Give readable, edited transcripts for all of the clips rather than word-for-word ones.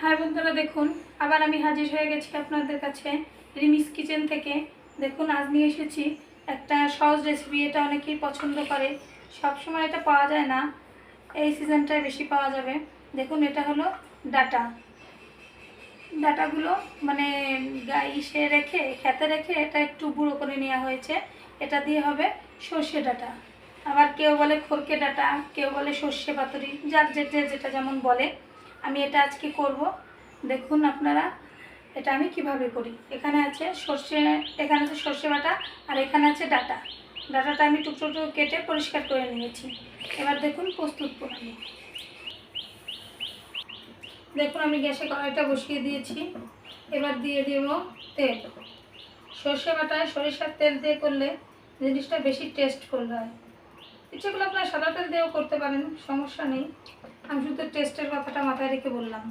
High বন্ধুরা, দেখুন আবার আমি হাজির হয়ে গেছি আপনাদের কাছে রিমিস কিচেন থেকে। দেখুন আজ নিয়ে এসেছি একটা সহজ রেসিপি। এটা অনেকেই পছন্দ করে, সব সময় এটা পাওয়া যায় না, এই সিজনটায় বেশি পাওয়া যাবে। দেখুন এটা হলো ডাটা। ডাটাগুলো মানে ইসে রেখে খেতে রেখে এটা একটু গুঁড়ো করে নেওয়া হয়েছে। এটা দিয়ে হবে সর্ষে ডাটা, আবার কেউ বলে খরকে ডাটা, কেউ বলে সর্ষে পাতুরি, যার যেটা যেমন বলে। আমি এটা আজকে করব। দেখুন আপনারা এটা আমি কিভাবে করি। এখানে আছে সর্ষে বাটা, আর এখানে আছে ডাটা। ডাটাটা আমি টুকরো টুকরো কেটে পরিষ্কার করে নিয়েছি। এবার দেখুন প্রস্তুত প্রণালী। দেখুন আমি গ্যাসে কড়াইটা বসিয়ে দিয়েছি। এবার দিয়ে দেব তেল। সর্ষে বাটায় সরিষার তেল দিয়ে করলে জিনিসটা বেশি টেস্টফুল হয়। ইচ্ছেগুলো আপনারা সাদা তেল দিয়েও করতে পারেন, সমস্যা নেই। আমি শুধু টেস্টের কথাটা মাথায় রেখে বললাম।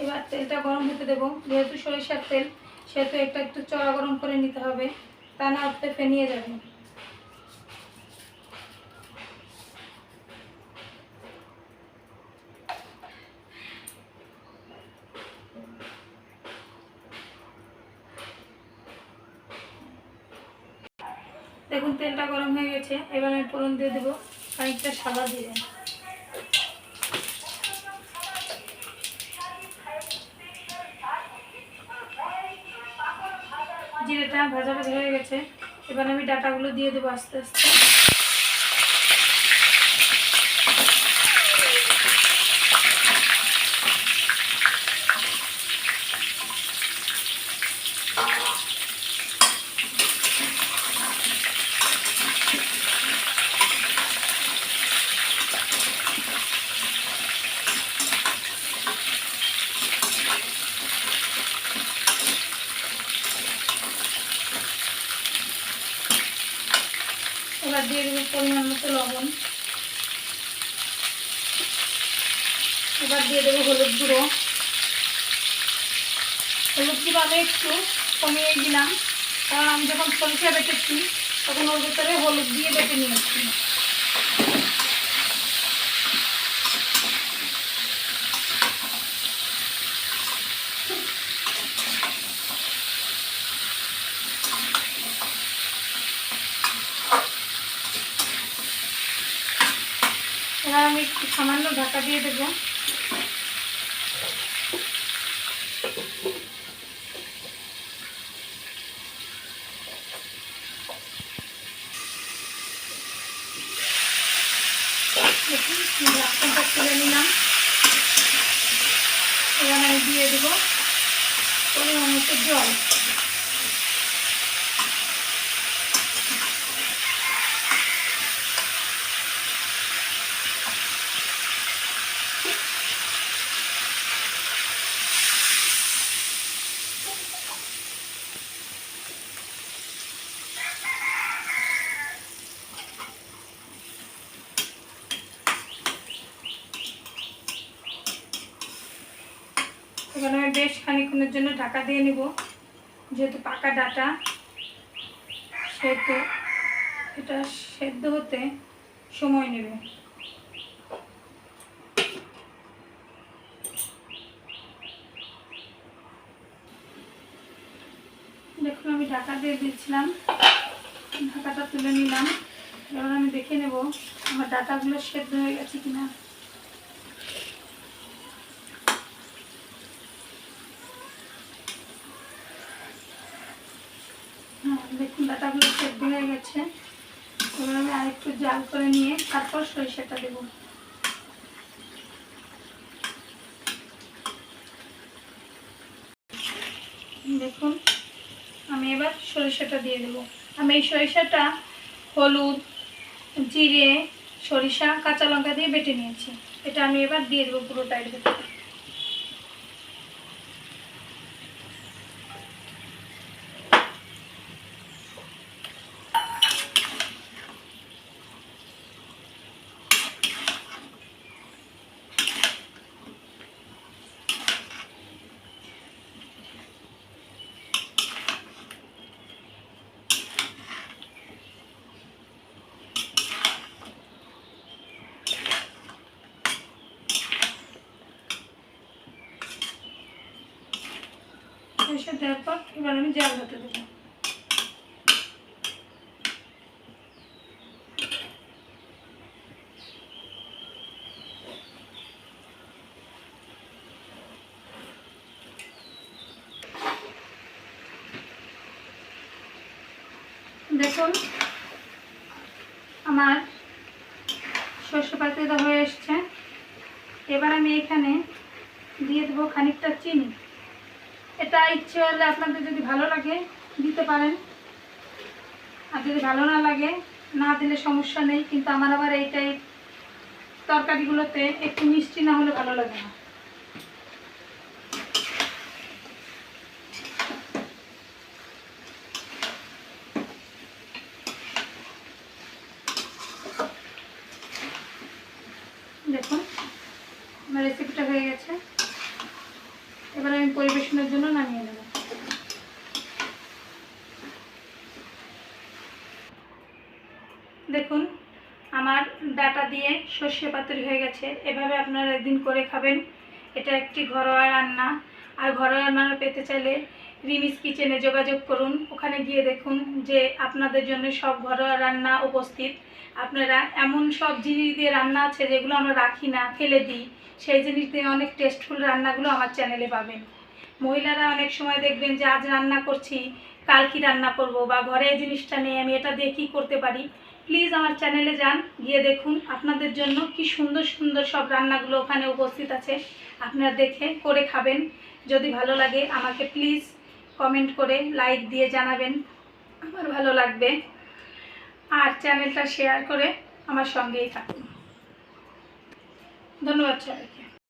এবার তেলটা গরম হতে দেবো। যেহেতু সরিষার তেল, সেহেতু একটু চড়া গরম করে নিতে হবে, তা না হতে ফেনিয়ে যাবে। দেখুন তেলটা গরম হয়ে গেছে। এবার আমি ফোড়ন দিয়ে দেবো খানিকটা সাদা জিরে। জিরেটা ভাজা ভাজা হয়ে গেছে। এবার আমি ডাটাগুলো দিয়ে দেবো আস্তে আস্তে। এবার দিয়ে দেবো পরিমাণ মতো লবণ। এবার দিয়ে দেবো হলুদ গুঁড়ো। হলুদ গুঁড়ো আমি একটু কমিয়ে দিলাম, কারণ আমি যখন সরিষা বেটেছি তখন ওর ভিতরে হলুদ দিয়ে বেটে নিয়েছি। এবার আমি একটু সামান্য ঢাকা দিয়ে দেবো। দেখুন ঢাকনাটা তুলে নিলাম। এবার আমি দিয়ে দেবো পরিমাণ মতো জল। এবার আমি বেশ খানিকক্ষণের জন্য ঢাকা দিয়ে নিব। যেহেতু পাকা ডাটা, সেহেতু এটা সেদ্ধ হতে সময় নেবে। দেখুন আমি ঢাকা দিয়ে দিয়েছিলাম, ঢাকাটা তুলে নিলাম। এবার আমি দেখে নেব আমার ডাটাগুলো সেদ্ধ হয়ে গেছে কিনা। হ্যাঁ, দেখুন ডাটাগুলো সেদ্ধ হয়ে গেছে। এবার আমি আরেকটু জাল করে নিয়ে তারপর সরিষাটা দেব। দেখুন আমি এবার সরিষাটা দিয়ে দেব। আমি এই সরিষাটা হলুদ, জিরে, সরিষা, কাঁচা লঙ্কা দিয়ে বেটে নিয়েছি। এটা আমি এবার দিয়ে দেবো পুরোটা এর ভেতরে। সরিষা দেওয়ার পর এবার আমি জাল হতে দেবো। দেখুন আমার সর্ষে পাতাটা হয়ে এসছে। এবার আমি এখানে দিয়ে দেবো খানিকটা চিনি। এটা ইচ্ছে হলে আপনাদের যদি ভালো লাগে দিতে পারেন, আর যদি ভালো না লাগে না দিলে সমস্যা নেই, কিন্তু আমার আবার এই টাইপ তরকারিগুলোতে একটু মিষ্টি না হলে ভালো লাগে না। দেখুন আমার রেসিপিটা হয়ে গেছে। এবার আমি পরিবেশনের জন্য নামিয়ে নেব। দেখুন আমার ডাটা দিয়ে সর্ষে পাতুরি হয়ে গেছে। এভাবে আপনারা একদিন করে খাবেন। এটা একটি ঘরোয়া রান্না। আর ঘরোয়া রান্না পেতে চাইলে রিমিস কিচেনে যোগাযোগ করুন। ওখানে গিয়ে দেখুন যে আপনাদের জন্য সব ঘরোয়া রান্না উপস্থিত। আপনারা এমন সব জিনিস দিয়ে রান্না আছে যেগুলো আমরা রাখি না, ফেলে দিই, সেই জিনিস দিয়ে অনেক টেস্টফুল রান্নাগুলো আমার চ্যানেলে পাবেন। মহিলারা অনেক সময় দেখবেন যে আজ রান্না করছি, কাল কি রান্না করব, বা ঘরে এই জিনিসটা নেই, আমি এটা দিয়ে কী করতে পারি। প্লিজ আমার চ্যানেলে যান, গিয়ে দেখুন আপনাদের জন্য কি সুন্দর সুন্দর সব রান্নাগুলো ওখানে উপস্থিত আছে। আপনারা দেখে করে খাবেন। যদি ভালো লাগে আমাকে প্লিজ কমেন্ট করে লাইক দিয়ে জানাবেন, আমার ভালো লাগবে। আর চ্যানেলটা শেয়ার করে আমার সঙ্গেই থাকুন। ধন্যবাদ সবাইকে।